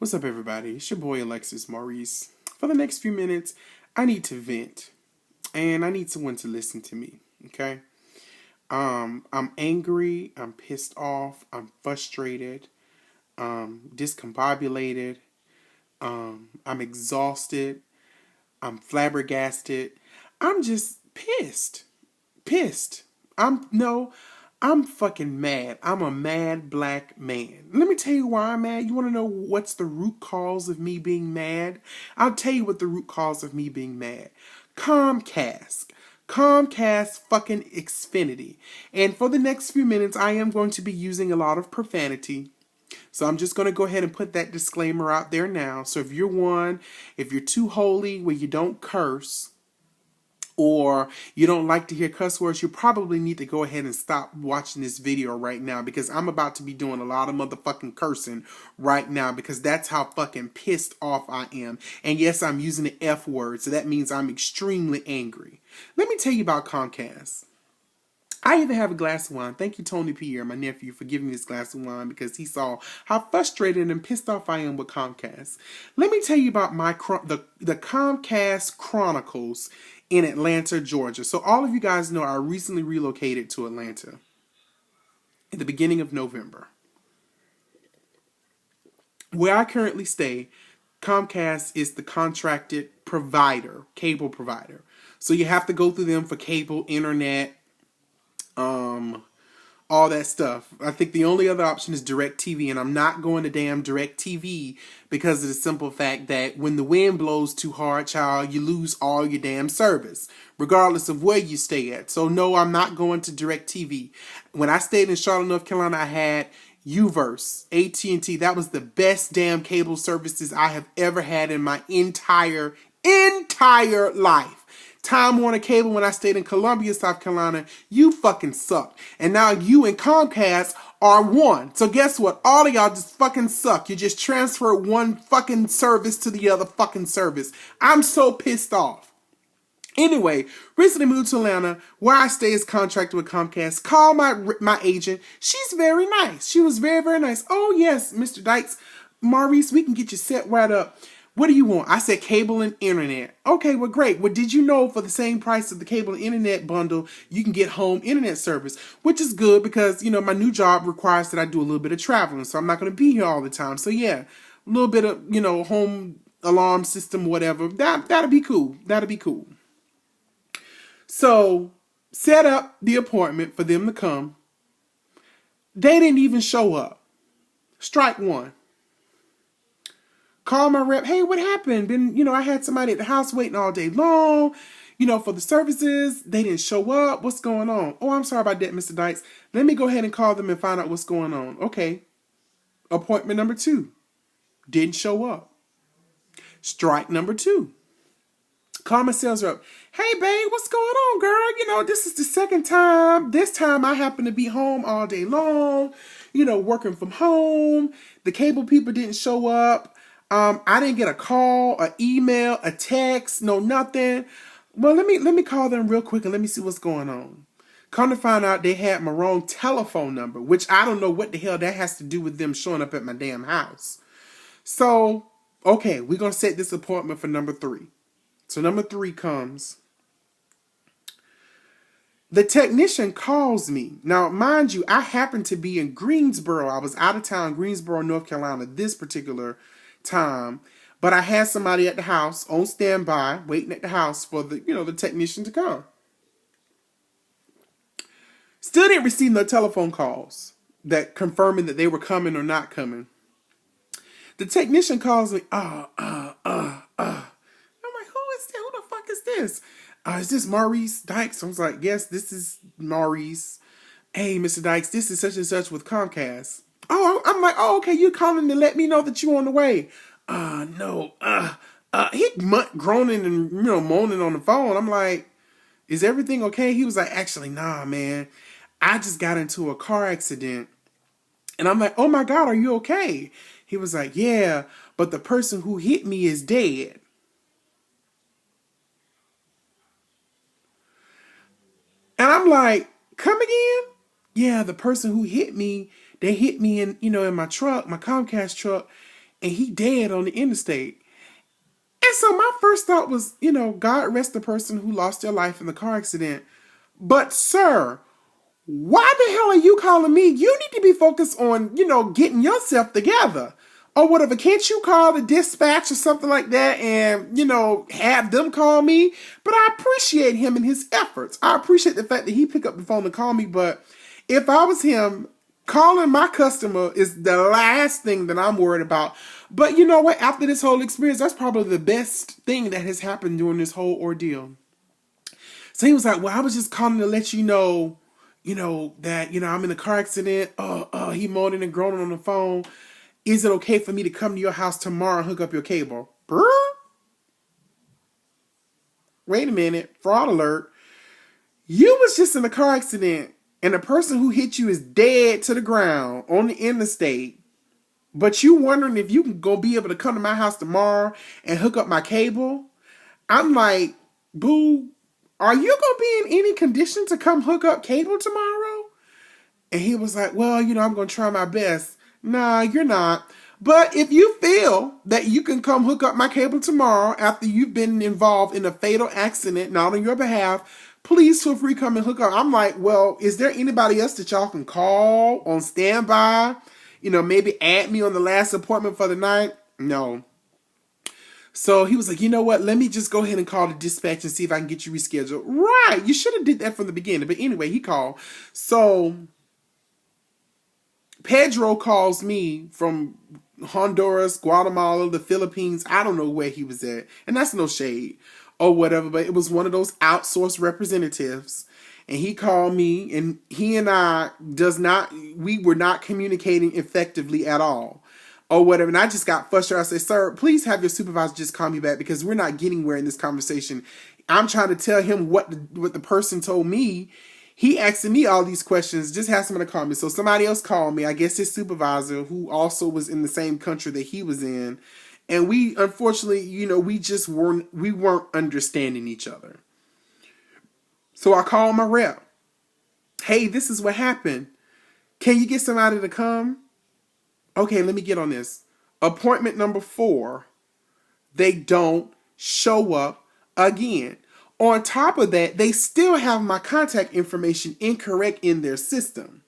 What's up, everybody? It's your boy Alexis Maurice. For the next few minutes, I need to vent, and I need someone to listen to me. Okay? I'm angry. I'm pissed off. I'm frustrated. Discombobulated. I'm exhausted. I'm flabbergasted. I'm just pissed. Pissed. I'm no. I'm fucking mad. I'm a mad black man. Let me tell you why I'm mad. You want to know what's the root cause of me being mad? I'll tell you what the root cause of me being mad. Comcast. Comcast fucking Xfinity. And for the next few minutes, I am going to be using a lot of profanity. So I'm just going to go ahead and put that disclaimer out there now. So if you're too holy where you don't curse, or you don't like to hear cuss words, you probably need to go ahead and stop watching this video right now, because I'm about to be doing a lot of motherfucking cursing right now, because that's how fucking pissed off I am. And yes, I'm using the F word, so that means I'm extremely angry. Let me tell you about Comcast. I even have a glass of wine. Thank you, Tony Pierre, my nephew, for giving me this glass of wine, because he saw how frustrated and pissed off I am with Comcast. Let me tell you about the Comcast Chronicles in Atlanta, Georgia. So all of you guys know I recently relocated to Atlanta at the beginning of November. Where I currently stay, Comcast is the contracted provider, cable provider. So you have to go through them for cable, internet, all that stuff. I think the only other option is DirecTV, and I'm not going to damn DirecTV because of the simple fact that when the wind blows too hard, child, you lose all your damn service, regardless of where you stay at. So no, I'm not going to DirecTV. When I stayed in Charlotte, North Carolina, I had Uverse, AT&T. That was the best damn cable services I have ever had in my entire life. Time Warner Cable, when I stayed in Columbia, South Carolina, you fucking sucked. And now you and Comcast are one. So guess what? All of y'all just fucking suck. You just transfer one fucking service to the other fucking service. I'm so pissed off. Anyway, recently moved to Atlanta, where I stay is contracted with Comcast. Call my agent. She's very nice. She was very, very nice. Oh, yes, Mr. Dykes, Maurice, we can get you set right up. What do you want? I said cable and internet. Okay, well, great. Well, did you know for the same price of the cable and internet bundle, you can get home internet service, which is good because, my new job requires that I do a little bit of traveling, so I'm not going to be here all the time. So, yeah, a little bit of, home alarm system, whatever. That'll be cool. That'll be cool. So, set up the appointment for them to come. They didn't even show up. Strike one. Call my rep. Hey, what happened? I had somebody at the house waiting all day long, for the services. They didn't show up. What's going on? Oh, I'm sorry about that, Mr. Dykes. Let me go ahead and call them and find out what's going on. Okay. Appointment number 2. Didn't show up. Strike number 2. Call my sales rep. Hey, babe, what's going on, girl? This is the second time. This time I happen to be home all day long, working from home. The cable people didn't show up. I didn't get a call, an email, a text, no nothing. Well, let me call them real quick and let me see what's going on. Come to find out they had my wrong telephone number, which I don't know what the hell that has to do with them showing up at my damn house. So, okay, we're going to set this appointment for number 3. So number 3 comes. The technician calls me. Now, mind you, I happen to be in Greensboro. I was out of town, Greensboro, North Carolina, this particular time, but I had somebody at the house on standby, waiting at the house for the technician to come. Still didn't receive no telephone calls that confirming that they were coming or not coming. The technician calls me. I'm like, who is that? Who the fuck is this? Is this Maurice Dykes? I was like, yes, this is Maurice. Hey, Mr. Dykes, this is such and such with Comcast. Oh, I'm like, oh, okay, you calling to let me know that you're on the way. No. He groaning and, moaning on the phone. I'm like, is everything okay? He was like, actually, nah, man. I just got into a car accident. And I'm like, oh my God, are you okay? He was like, yeah, but the person who hit me is dead. And I'm like, come again? Yeah, the person who hit me, they hit me in my truck, my Comcast truck, and he dead on the interstate. And so my first thought was, God rest the person who lost their life in the car accident. But sir, why the hell are you calling me? You need to be focused on, getting yourself together. Or whatever. Can't you call the dispatch or something like that and, have them call me? But I appreciate him and his efforts. I appreciate the fact that he picked up the phone to call me. But if I was him, calling my customer is the last thing that I'm worried about. But you know what? After this whole experience, that's probably the best thing that has happened during this whole ordeal. So he was like, well, I was just calling to let you know, that, I'm in a car accident. He moaning and groaning on the phone. Is it okay for me to come to your house tomorrow and hook up your cable? Brr? Wait a minute. Fraud alert. You was just in a car accident and the person who hit you is dead to the ground on the interstate. But you wondering if you can go be able to come to my house tomorrow and hook up my cable? I'm like, boo, are you going to be in any condition to come hook up cable tomorrow? And he was like, well, I'm going to try my best. Nah, you're not. But if you feel that you can come hook up my cable tomorrow after you've been involved in a fatal accident, not on your behalf, please feel free to come and hook up. I'm like, well, is there anybody else that y'all can call on standby? Maybe add me on the last appointment for the night? No. So he was like, you know what? Let me just go ahead and call the dispatch and see if I can get you rescheduled. Right. You should have did that from the beginning. But anyway, he called. So Pedro calls me from Honduras, Guatemala, the Philippines. I don't know where he was at. And that's no shade or whatever, but it was one of those outsourced representatives. And he called me, and he and I we were not communicating effectively at all or whatever. And I just got frustrated. I said, sir, please have your supervisor just call me back because we're not getting where in this conversation. I'm trying to tell him what the person told me. He asking me all these questions, just has someone to call me. So somebody else called me, I guess his supervisor, who also was in the same country that he was in. And we, unfortunately, we weren't understanding each other. So I called my rep. Hey, this is what happened. Can you get somebody to come? Okay, let me get on this. Appointment number 4. They don't show up again. On top of that, they still have my contact information incorrect in their system.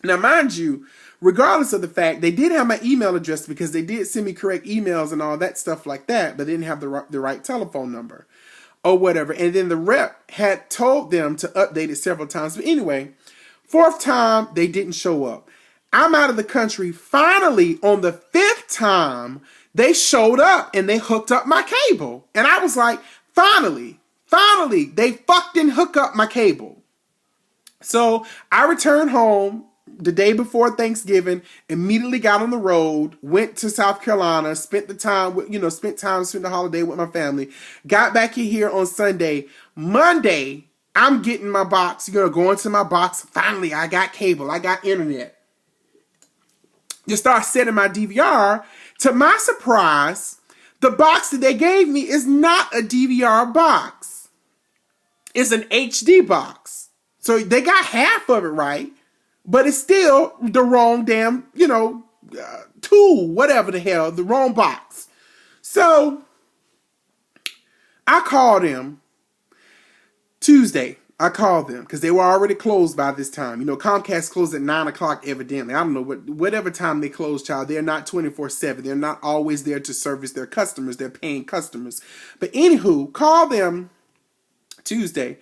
Now, mind you, regardless of the fact, they did have my email address because they did send me correct emails and all that stuff like that, but they didn't have the right telephone number or whatever. And then the rep had told them to update it several times. But anyway, 4th time, they didn't show up. I'm out of the country. Finally, on the 5th time, they showed up and they hooked up my cable. And I was like, finally, they fucking hook up my cable. So I returned home the day before Thanksgiving, immediately got on the road, went to South Carolina, spent the holiday with my family, got back here on Sunday. Monday, I'm getting my box, going to my box. Finally, I got cable. I got internet. Just start setting my DVR. To my surprise, the box that they gave me is not a DVR box. It's an HD box. So they got half of it right, but it's still the wrong damn, tool, whatever the hell, the wrong box. So I called them Tuesday. I called them because they were already closed by this time. Comcast closed at 9 o'clock evidently. I don't know whatever time they close, child. They're not 24/7. They're not always there to service their customers. They're paying customers. But anywho, call them Tuesday.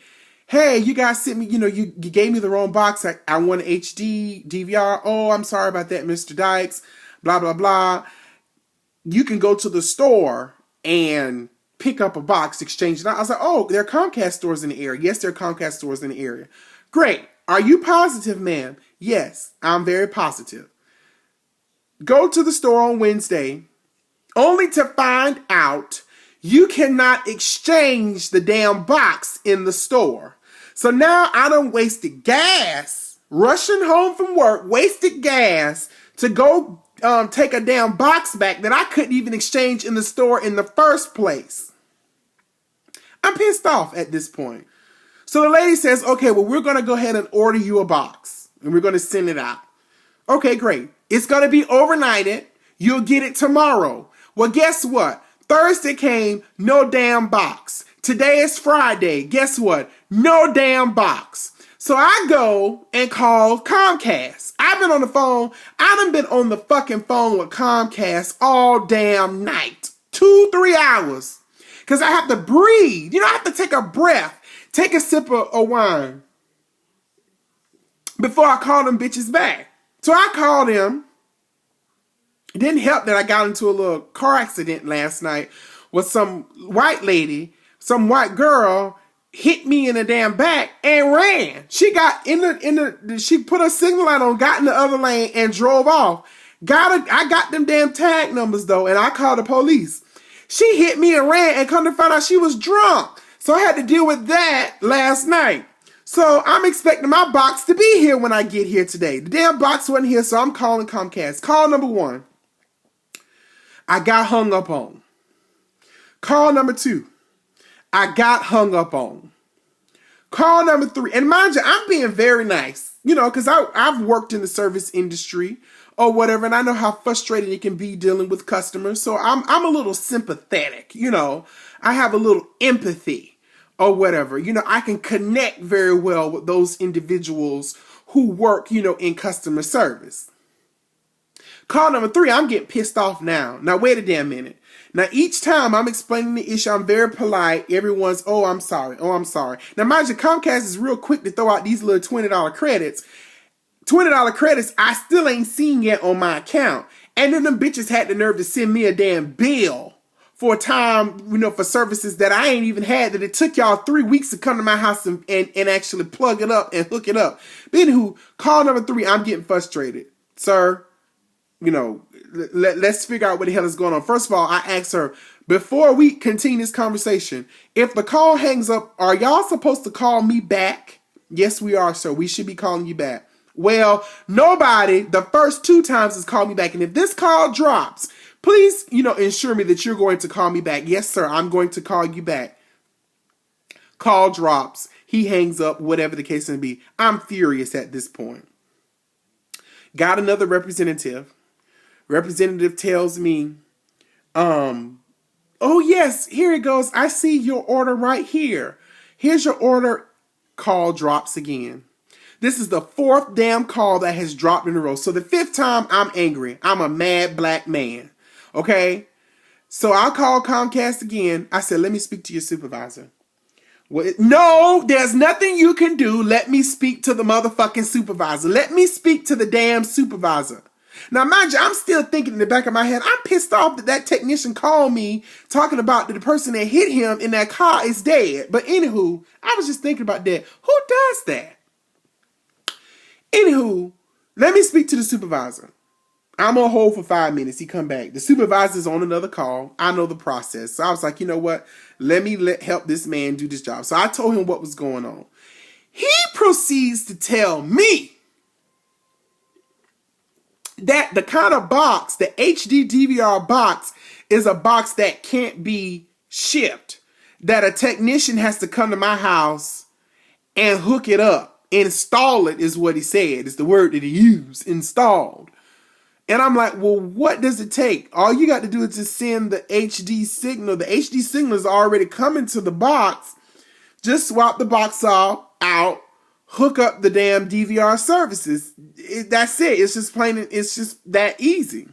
Hey, you guys sent me, you gave me the wrong box. I want an HD DVR. Oh, I'm sorry about that, Mr. Dykes. Blah, blah, blah. You can go to the store and pick up a box, exchange it. I was like, oh, there are Comcast stores in the area. Yes, there are Comcast stores in the area. Great. Are you positive, ma'am? Yes, I'm very positive. Go to the store on Wednesday, only to find out you cannot exchange the damn box in the store. So now I done wasted gas, rushing home from work, wasted gas to go take a damn box back that I couldn't even exchange in the store in the first place. I'm pissed off at this point. So the lady says, okay, well, we're going to go ahead and order you a box and we're going to send it out. Okay, great. It's going to be overnighted. You'll get it tomorrow. Well, guess what? Thursday came, no damn box. Today is Friday. Guess what? No damn box. So I go and call Comcast. I've been on the phone. I done been on the fucking phone with Comcast all damn night. 2-3 hours. Because I have to breathe. You know, I have to take a breath. Take a sip of wine. Before I call them bitches back. So I called them. It didn't help that I got into a little car accident last night with some white lady, some white girl hit me in the damn back and ran. She got she put her signal light on, got in the other lane and drove off. I got them damn tag numbers though, and I called the police. She hit me and ran, and come to find out she was drunk. So I had to deal with that last night. So I'm expecting my box to be here when I get here today. The damn box wasn't here, so I'm calling Comcast. Call number 1. I got hung up on. Call number 2. I got hung up on. Call number 3. And mind you, I'm being very nice, you know, because I've worked in the service industry or whatever, and I know how frustrating it can be dealing with customers. So I'm a little sympathetic, you know. I have a little empathy or whatever. You know, I can connect very well with those individuals who work, you know, in customer service. Call number 3, I'm getting pissed off now. Now, wait a damn minute. Now, each time I'm explaining the issue, I'm very polite. Everyone's, oh, I'm sorry. Oh, I'm sorry. Now, mind you, Comcast is real quick to throw out these little $20 credits. $20 credits I still ain't seen yet on my account. And then them bitches had the nerve to send me a damn bill for a time, you know, for services that I ain't even had, that it took y'all 3 weeks to come to my house and actually plug it up and hook it up. But anywho, call number 3, I'm getting frustrated. Sir, you know, let's figure out what the hell is going on. First of all, I asked her, before we continue this conversation, if the call hangs up, are y'all supposed to call me back? Yes, we are, sir. We should be calling you back. Well, nobody, the first 2 times, has called me back. And if this call drops, please, you know, ensure me that you're going to call me back. Yes, sir, I'm going to call you back. Call drops. He hangs up, whatever the case may be. I'm furious at this point. Got another representative. Representative tells me, oh yes, here it goes. I see your order right here. Here's your order. Call drops again. This is the 4th damn call that has dropped in a row. So the 5th time, I'm angry. I'm a mad black man. Okay? So I called Comcast again. I said, let me speak to your supervisor. Well, no, there's nothing you can do. Let me speak to the motherfucking supervisor. Let me speak to the damn supervisor. Now, mind you, I'm still thinking in the back of my head, I'm pissed off that technician called me talking about that the person that hit him in that car is dead. But anywho, I was just thinking about that. Who does that? Anywho, let me speak to the supervisor. I'm on hold for 5 minutes. He come back. The supervisor's on another call. I know the process. So I was like, you know what? Let me help this man do this job. So I told him what was going on. He proceeds to tell me that the kind of box, the HD DVR box, is a box that can't be shipped. That a technician has to come to my house and hook it up. Install it is what he said. It's the word that he used. Installed. And I'm like, well, what does it take? All you got to do is just send the HD signal. The HD signal is already coming to the box. Just swap the box off, out, hook up the damn DVR services. That's it. It's just plain. It's just that easy.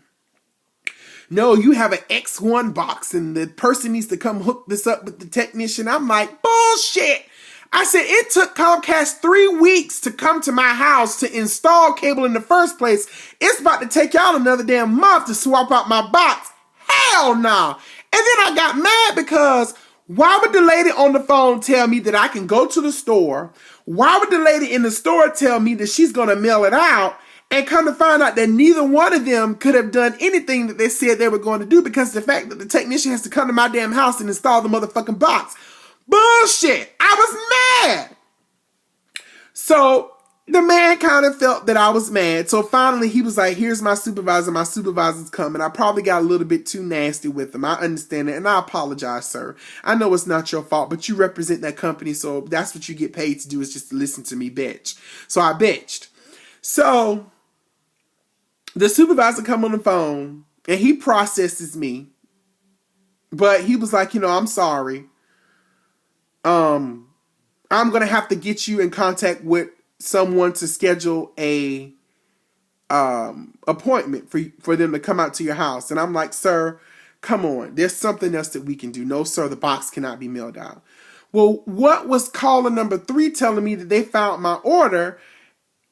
No, you have an X1 box and the person needs to come hook this up with the technician. I'm like, bullshit. I said, it took Comcast 3 weeks to come to my house to install cable in the first place. It's about to take y'all another damn month to swap out my box. Hell no. And then I got mad because why would the lady on the phone tell me that I can go to the store? Why would the lady in the store tell me that she's going to mail it out? And come to find out that neither one of them could have done anything that they said they were going to do because the fact that the technician has to come to my damn house and install the motherfucking box. Bullshit. I was mad. So the man kind of felt that I was mad. So finally he was like, here's my supervisor. My supervisor's coming. I probably got a little bit too nasty with him. I understand it. And I apologize, sir. I know it's not your fault, but you represent that company. So that's what you get paid to do, is just to listen to me bitch. So I bitched. So the supervisor come on the phone And he processes me. But he was like, I'm sorry. I'm going to have to get you in contact with someone to schedule a appointment for them to come out to your house. And I'm like, sir, come on. There's something else that we can do. No, sir, the box cannot be mailed out. Well, what was caller number 3 telling me that they found my order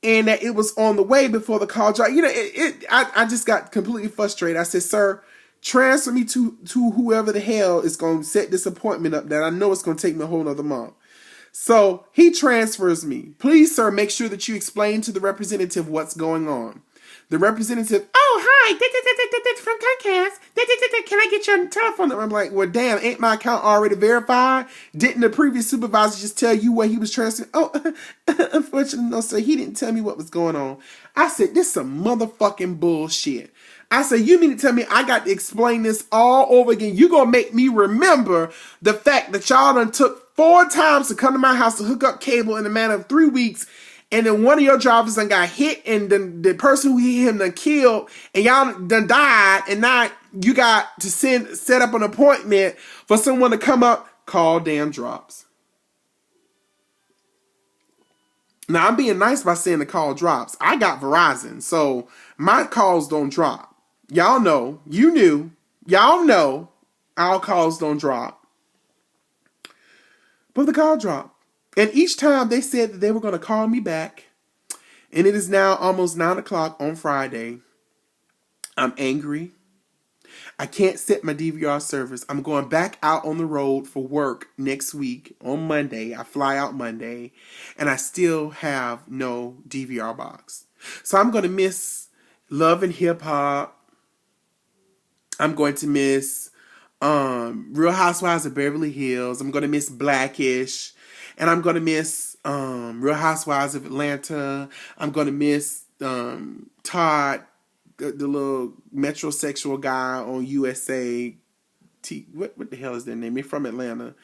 and that it was on the way before the call dropped? I just got completely frustrated. I said, sir, transfer me to whoever the hell is going to set this appointment up that I know it's going to take me a whole nother month. So he transfers me. Please, sir, make sure that you explain to the representative what's going on. The representative, oh, hi, from Comcast. Can I get your telephone number? I'm like, well, damn, ain't my account already verified? Didn't the previous supervisor just tell you what he was transferring? Oh, unfortunately, no, sir, he didn't tell me what was going on. I said, this is some motherfucking bullshit. I said, you mean to tell me I got to explain this all over again? You gonna make me remember the fact that y'all done took 4 times to come to my house to hook up cable in a matter of 3 weeks, and then one of your drivers done got hit, and then the person who hit him done killed, and y'all done died, and now you got to set up an appointment for someone to come up. Call damn drops. Now, I'm being nice by saying the call drops. I got Verizon, so my calls don't drop. Y'all know, you knew, y'all know our calls don't drop. But the call dropped. And each time they said that they were going to call me back, and it is now almost 9 o'clock on Friday. I'm angry. I can't set my DVR service. I'm going back out on the road for work next week on Monday. I fly out Monday, and I still have no DVR box. So I'm going to miss Love and Hip Hop. I'm going to miss Real Housewives of Beverly Hills. I'm going to miss Blackish. And I'm going to miss Real Housewives of Atlanta. I'm going to miss Todd, the little metrosexual guy on USA. What the hell is their name? They're from Atlanta.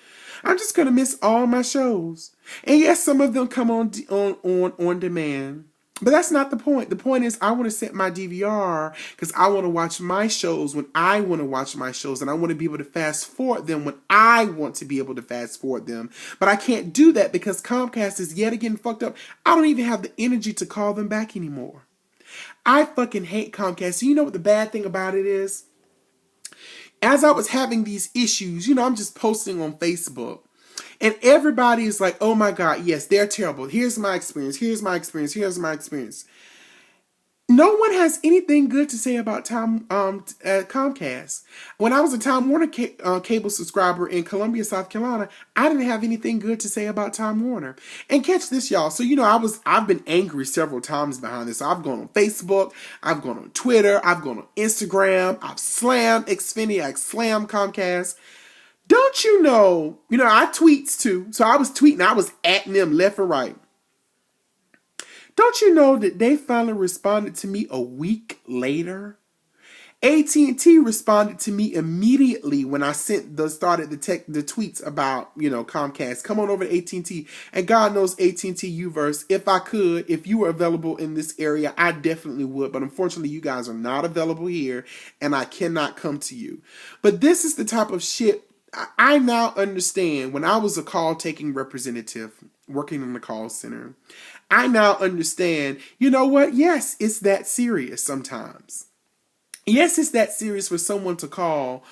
I'm just going to miss all my shows. And yes, some of them come on demand. But that's not the point. The point is I want to set my DVR because I want to watch my shows when I want to watch my shows, and I want to be able to fast forward them when I want to be able to fast forward them. But I can't do that because Comcast is yet again fucked up. I don't even have the energy to call them back anymore. I fucking hate Comcast. So you know what the bad thing about it is? As I was having these issues, I'm just posting on Facebook. And everybody is like, oh my God, yes, they're terrible. Here's my experience. Here's my experience. Here's my experience. No one has anything good to say about Comcast. When I was a Time Warner cable subscriber in Columbia, South Carolina, I didn't have anything good to say about Time Warner. And catch this, y'all. So, I've been angry several times behind this. I've gone on Facebook. I've gone on Twitter. I've gone on Instagram. I've slammed Xfinity. I've slammed Comcast. Don't you know, I tweets too. So I was tweeting, I was atting them left and right. Don't you know that they finally responded to me a week later? AT&T responded to me immediately when I started the tweets about, Comcast. Come on over to AT&T. And God knows AT&T Uverse. If you were available in this area, I definitely would. But unfortunately, you guys are not available here and I cannot come to you. But this is the type of shit I now understand. When I was a call-taking representative working in the call center, I now understand, you know what? Yes, it's that serious sometimes. Yes, it's that serious for someone to call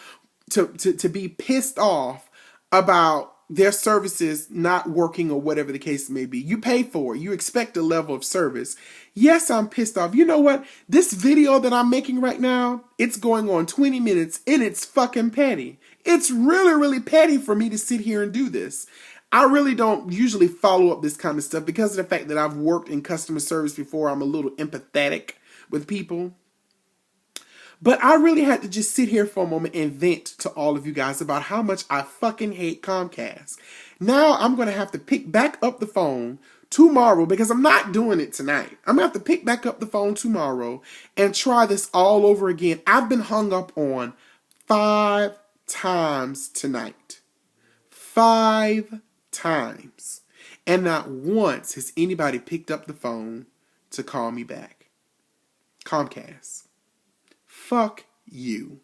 to be pissed off about their services not working or whatever the case may be. You pay for it. You expect a level of service. Yes, I'm pissed off. You know what? This video that I'm making right now, it's going on 20 minutes and it's fucking petty. It's really, really petty for me to sit here and do this. I really don't usually follow up this kind of stuff because of the fact that I've worked in customer service before. I'm a little empathetic with people. But I really had to just sit here for a moment and vent to all of you guys about how much I fucking hate Comcast. Now I'm going to have to pick back up the phone tomorrow because I'm not doing it tonight. I'm going to have to pick back up the phone tomorrow and try this all over again. I've been hung up on 5 times tonight. 5 times. And not once has anybody picked up the phone to call me back. Comcast. Fuck you.